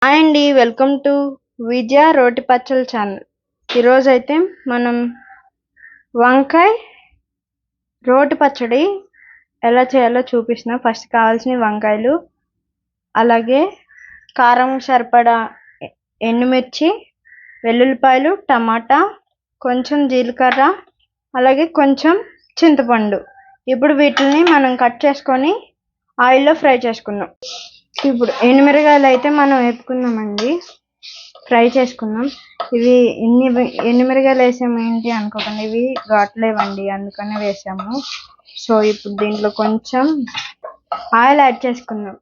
Hi అండి, welcome to విజయ రోటి పచ్చళ్ళ ఛానల్. ఈరోజు అయితే మనం వంకాయ రోటి పచ్చడి ఎలా చేయాలో చూపిస్తున్నా. ఫస్ట్ కావాల్సిన వంకాయలు, అలాగే కారం సరిపడా ఎండుమిర్చి, వెల్లుల్లిపాయలు, టమాటా, కొంచెం జీలకర్ర, అలాగే కొంచెం చింతపండు. ఇప్పుడు వీటిని మనం కట్ చేసుకొని ఆయిల్లో ఫ్రై చేసుకుందాం. ఇప్పుడు ఎండుమిరగాయలు అయితే మనం వేపుకుందామండి, ఫ్రై చేసుకుందాం. ఇవి ఎండుమిరగాయలు వేసాము ఏంటి అనుకోకండి, ఇవి ఘాట్లేవండి, అందుకనే వేసాము. సో ఇప్పుడు దీంట్లో కొంచెం ఆయిల్ యాడ్ చేసుకుందాం.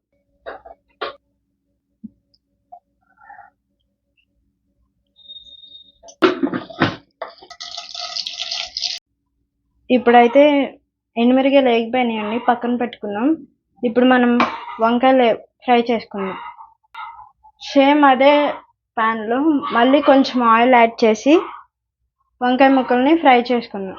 ఇప్పుడైతే ఎండుమిరగాయలు వేగిపోయినాయండి, పక్కన పెట్టుకుందాం. ఇప్పుడు మనం వంకాయలు ఫ్రై చేసుకుందాం. సేమ్ అదే ప్యాన్లో మళ్ళీ కొంచెం ఆయిల్ యాడ్ చేసి వంకాయ ముక్కల్ని ఫ్రై చేసుకుందాం.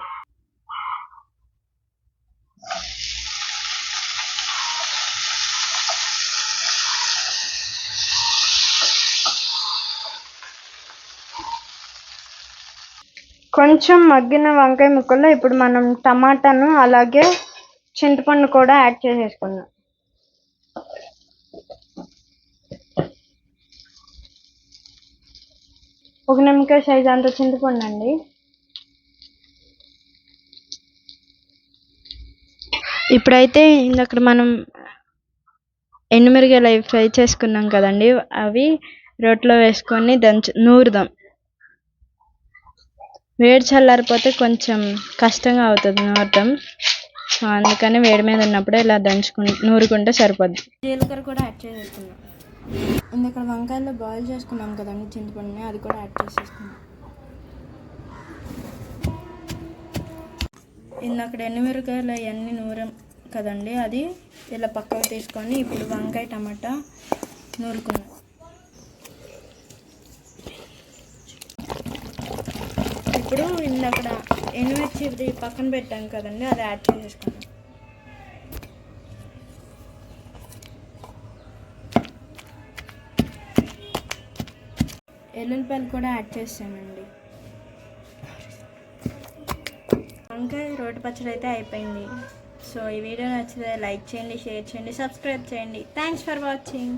కొంచెం మగ్గిన వంకాయ ముక్కల్లో ఇప్పుడు మనం టమాటాను అలాగే చింతపండు కూడా యాడ్ చేసేసుకుందాం. ఒక నిమ్మకాయ సైజ్ అంత చింతపండు అండి. ఇప్పుడైతే ఇందక్కడ మనం ఎండుమిరగాయలు అవి ఫ్రై చేసుకున్నాం కదండి, అవి రోట్లో వేసుకొని నూరుదాం. వేడి చల్లారిపోతే కొంచెం కష్టంగా అవుతుంది నూరటం, సో అందుకని వేడి మీద ఉన్నప్పుడే ఇలా నూరుకుంటే సరిపోద్ది. జీలకర్ర కూడా యాడ్ చేసేసుకున్నాం. ఇందులో వంకాయల్లో బాయిల్ చేసుకున్నాం కదండి చింతపండుని, అది కూడా యాడ్ చేసేసుకున్నాం. ఇందక్కడ ఎండుమిరకాయలు అవన్నీ నూరం కదండి, అది ఇలా పక్కకు తీసుకొని ఇప్పుడు వంకాయ టమాటా నూరుకున్నాం. ఇప్పుడు ఇందక్కడ ఎండుమిర్చి పక్కన పెట్టాం కదండి, అది యాడ్ చేసేసుకున్నాం. వెల్లుల్లిపాయలు కూడా యాడ్ చేసామండి. వంకాయ రోటి పచ్చడి అయితే అయిపోయింది. సో ఈ వీడియో నచ్చితే లైక్ చేయండి, షేర్ చేయండి, సబ్స్క్రైబ్ చేయండి. Thanks for watching.